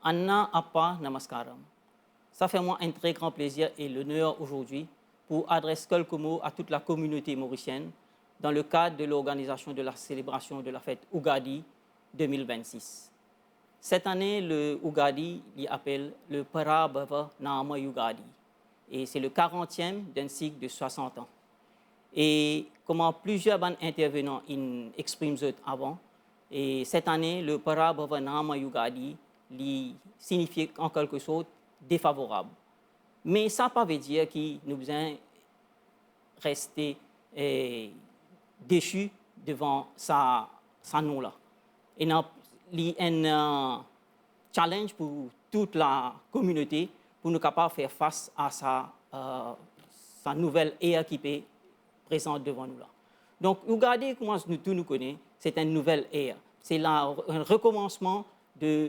Anna Appa Namaskaram. Ça fait moi un très grand plaisir et l'honneur aujourd'hui pour adresser quelques mots à toute la communauté mauricienne dans le cadre de l'organisation de la célébration de la fête Ugadi 2026. Cette année, le Ugadi l'appelle le Parabhava Nama Ugadi et c'est le 40e d'un cycle de 60 ans. Et comment plusieurs intervenants expriment avant, et cette année, le Parabhava Nama Ugadi signifie en quelque sorte défavorable. Mais ça ne veut pas dire qu'il nous a resté déchus devant sa nom-là. Il y a un challenge pour toute la communauté pour nous capables de faire face à sa nouvelle ère qui est présente devant nous là. Donc, Ugadi, comment nous connaissons, c'est une nouvelle ère. C'est un recommencement, un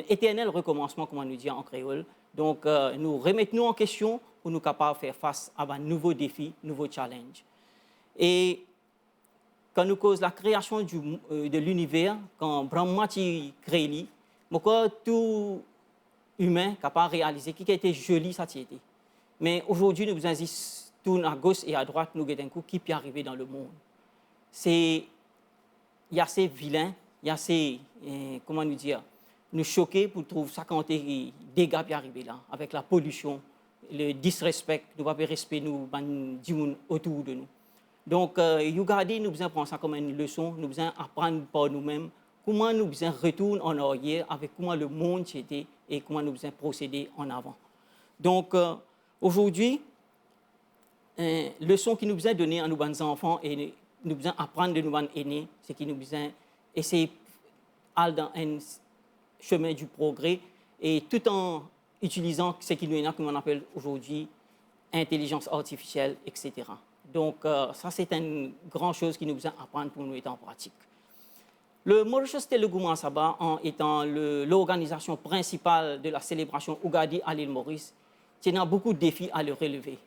éternel recommencement, comme on nous dit en créole. Donc, nous remettons en question pour nous capables de faire face à un nouveau défi, un nouveau challenge. Et quand nous causons la création de l'univers, quand Brahma crée, tout humain capable de réaliser qui a été joli, ça a été. Mais aujourd'hui, nous avons tourne à gauche et à droite, nous avons un coup qui peut arriver dans le monde. Il y a ces vilains, il y a ces, comment nous dire, nous choquer pour trouver ça quand des dégâts qui arrivent là, avec la pollution, le disrespect, nous ne pouvons pas respecter nous, du monde autour de nous. Donc, Ugadi, nous devons prendre ça comme une leçon, nous devons apprendre par nous-mêmes comment nous devons retourner en arrière avec comment le monde était et comment nous devons procéder en avant. Donc, aujourd'hui, leçon qui nous a donné à nos enfants et nous devons apprendre de nos aînés, c'est qu'ils nous devons essayer d'aller dans un chemin du progrès et tout en utilisant ce qu'on appelle aujourd'hui intelligence artificielle, etc. Donc, ça, c'est une grande chose qui nous devons apprendre pour nous être en pratique. Le Mauritius Telugu Mahasabha, en étant l'organisation principale de la célébration Ugadi à l'île Maurice, tient beaucoup de défis à le relever.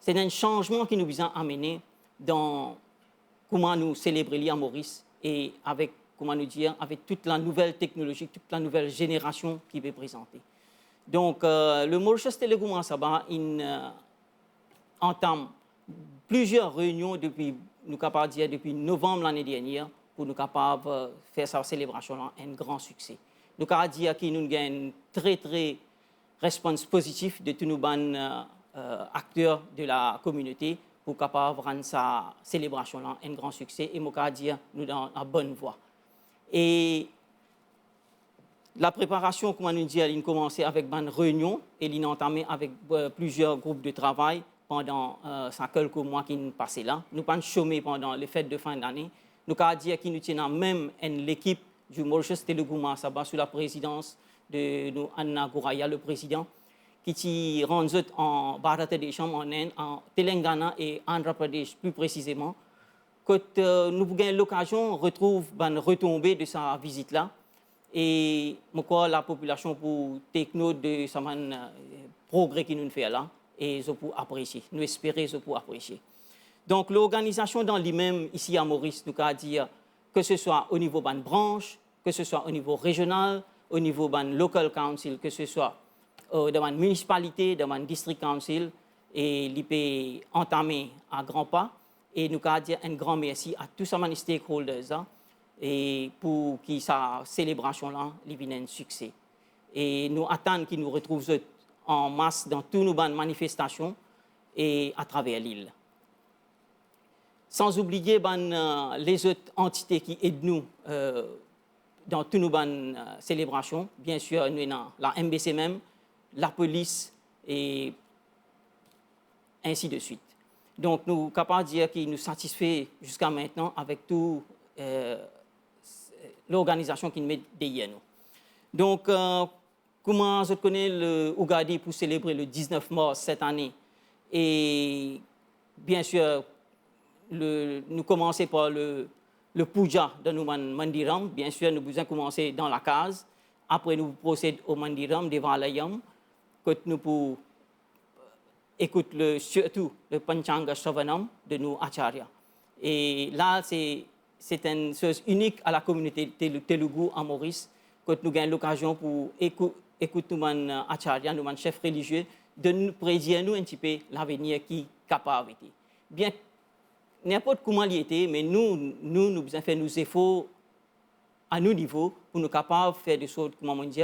C'est un changement qui nous a amené dans comment nous célébrer à Maurice et avec, comment nous dire, avec toute la nouvelle technologie, toute la nouvelle génération qui va présenter. Donc, le Mauritius Telugu Mahasabha entame plusieurs réunions depuis novembre l'année dernière pour nous capables de faire sa célébration un grand succès. Nous avons dit que nous avons un très, très réponse positif de tous nos acteurs de la communauté pour capable rendre sa célébration là un grand succès et moi dire nous dans la bonne voie. Et la préparation, comme on dit, elle a commencé avec une réunion et elle a entamé avec plusieurs groupes de travail pendant quelques mois qui nous passaient là. Nous pas chômé pendant les fêtes de fin d'année. Nous avons dit que nous tenons même l'équipe du Mauritius Telugu Mahasabha sous la présidence de nous, Anna Gouraya, le président, qui rendu en Bharatadesham, en Inde, en Telangana et Andhra Pradesh plus précisément, que nous avons l'occasion de retrouver une retombée de sa visite-là et la population pour take note de ce progrès qui nous fait là et pour apprécier, nous espérons pour apprécier. Donc l'organisation dans lui-même ici à Maurice, nous avons dit que ce soit au niveau de branche, que ce soit au niveau régional, au niveau de local council, que ce soit dans une municipalité, dans un district council, et l'IP entamé à grands pas. Et nous avons dit un grand merci à tous les stakeholders hein, et pour que sa célébration-là vienne un succès. Et nous attendons qu'ils nous retrouvent en masse dans toutes nos manifestations et à travers l'île. Sans oublier les autres entités qui aident nous dans toutes nos célébrations. Bien sûr, nous avons la MBC même, la police et ainsi de suite. Donc, nous sommes capables de dire qu'il nous satisfait jusqu'à maintenant avec toute l'organisation qui nous met derrière nous. Donc, comment je connais le Ugadi pour célébrer le 19 mars cette année? Et bien sûr, nous commençons par le puja de nos mandiram. Bien sûr, nous avons commencé dans la case. Après, nous procédons au mandiram devant l'ayam. Que nous pouvons écouter surtout le Panchanga Shravanam de nos Acharya. Et là, c'est une chose unique à la communauté Telugu à Maurice, quand nous avons l'occasion pour écouter nos acharya, nos chefs religieux, de nous prédire nous un petit peu l'avenir qui est capable d'être. Bien, n'importe comment il était, mais nous avons fait nos efforts à nos niveaux pour nous capables de faire des choses, comme on dit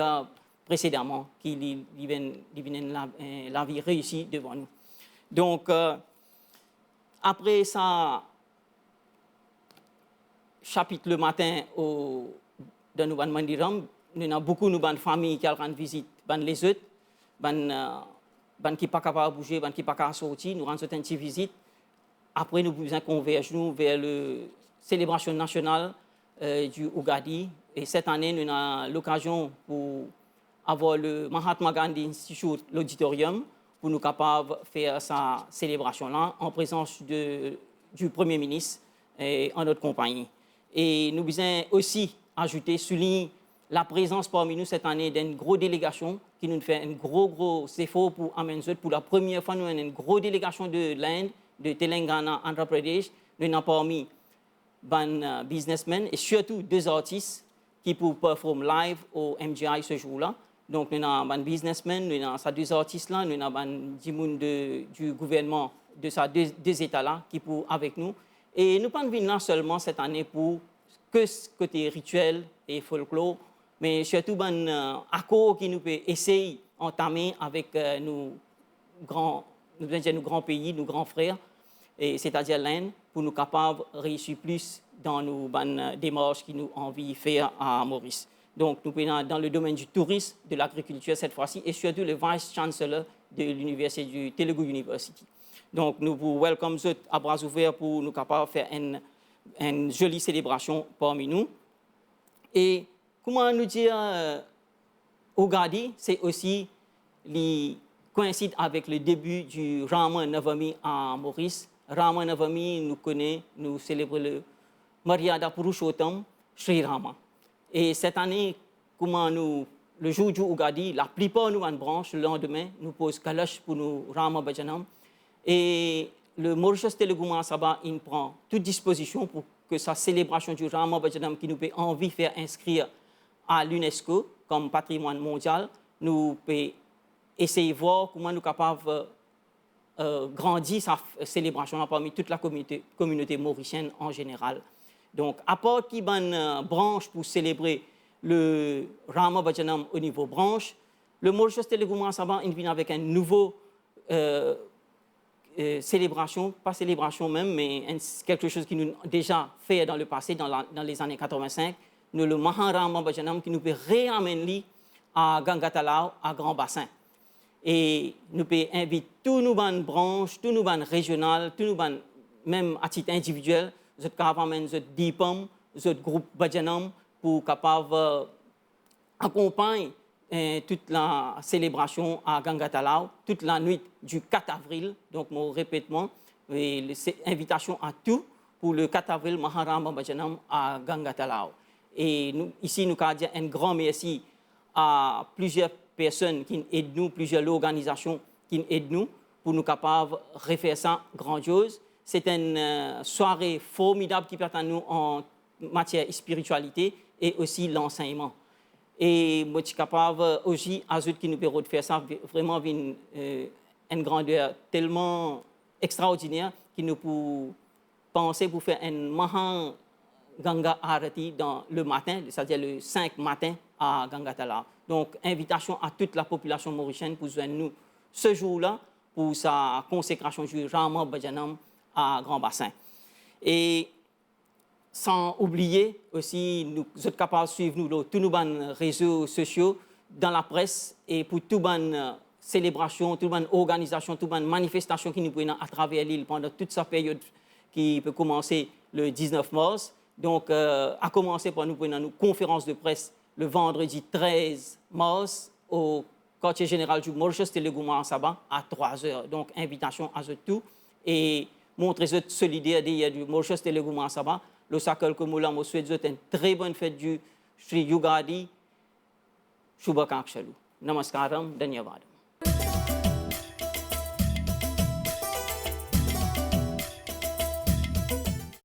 précédemment, qui viennent la vie réussie devant nous. Donc, après ça, chapitre le matin dans nos mandiram, nous avons beaucoup de familles qui rendent visite, les autres, qui ne sont pas capables de bouger, qui ne sont pas capables de sortir, nous rendons une petite visite. Après, nous convergeons vers la célébration nationale du Ugadi. Et cette année, nous avons l'occasion pour avoir le Mahatma Gandhi Institute, l'auditorium, pour nous capables de faire sa célébration-là en présence du Premier ministre et en notre compagnie. Et nous voulons aussi ajouter, souligner la présence parmi nous cette année d'une grosse délégation qui nous fait un gros effort pour amener pour la première fois, nous avons une grosse délégation de l'Inde, de Telangana, Andhra Pradesh. Nous avons parmi des businessmen et surtout 2 artistes qui pour performer live au MGI ce jour-là. Donc, nous avons des businessmen, nous avons ces 2 artistes-là, nous avons des gens du gouvernement de ces 2 États-là qui pour avec nous. Et nous ne sommes pas venus là seulement cette année pour que ce côté rituel et folklore, mais surtout un accord qui nous peut essayer d'entamer avec nos grands pays, nos grands frères, c'est-à-dire l'Inde, pour nous capables de réussir plus dans nos démarches qui nous ont envie de faire à Maurice. Donc, nous sommes dans le domaine du tourisme, de l'agriculture cette fois-ci, et surtout le vice-chancellor de l'université du Telugu University. Donc, nous vous welcome à bras ouverts pour nous capables de faire une jolie célébration parmi nous. Et comment nous dire, Ugadi, c'est aussi coïncide avec le début du Rama Navami à Maurice. Rama Navami, nous célébrons le Maryada Purushottam Sri Rama. Et cette année, le jour du Ugadi, la plupart de nos branches, le lendemain, nous posent Kalash pour nous Rama Bhajanam. Et le Mauritius Telugu Mahasabha, il prend toute disposition pour que sa célébration du Rama Bhajanam qui nous fait envie de faire inscrire à l'UNESCO comme patrimoine mondial, nous peut essayer de voir comment nous sommes capables de grandir sa célébration parmi toute la communauté mauricienne en général. Donc, à part qu'il y a une branche pour célébrer le Rama Bhajanam au niveau branche, le Mauritius Telugu Mahasabha vient avec un nouveau célébration, pas célébration même, mais quelque chose qui nous a déjà fait dans le passé, dans les années 85, nous le Maharama Bhajanam qui nous peut réamener à Gangatalao, à Grand Bassin. Et nous pouvons inviter tous nos branches, tous nos régionales, tous nos même à titre individuel, nous sommes notre DIPAM, notre groupe Bhajanam pour capable accompagner toute la célébration à Gangatalao, toute la nuit du 4 avril. Donc, je répète, invitation à tous pour le 4 avril, Maharama Bhajanam à Gangatalao. Et ici, nous avons dit un grand merci à plusieurs personnes qui aident nous, plusieurs organisations qui aident nous pour nous capables de refaire ça grandiose. C'est une soirée formidable qui permet à nous en matière de spiritualité et aussi l'enseignement. Et moi, je suis capable aussi, à ceux qui nous permettent de faire ça, vraiment une grandeur tellement extraordinaire qu'il nous peut penser pour faire un Maha Ganga Arati dans le matin, c'est-à-dire le 5 matin à Gangatala. Donc, invitation à toute la population mauricienne pour joindre nous ce jour-là pour sa consécration du Rama Bhajanam à Grand Bassin. Et sans oublier aussi, nous sommes capables de suivre tous nos réseaux sociaux dans la presse et pour toutes les célébrations, toutes les organisations, toutes les manifestations qui nous prennent à travers l'île pendant toute sa période qui peut commencer le 19 mars. Donc, à commencer par nous prendre une conférence de presse le vendredi 13 mars au quartier général du Mauritius Telugu Mahasabha à 3h. Donc, invitation à tout et montrer cette solidarité du Mauritius Telugu Mahasabha. Le Sakal Kumula me souhaite une très bonne fête du Sri Yugadi. Shubhakankshalu. Namaskaram. Dhanyavad.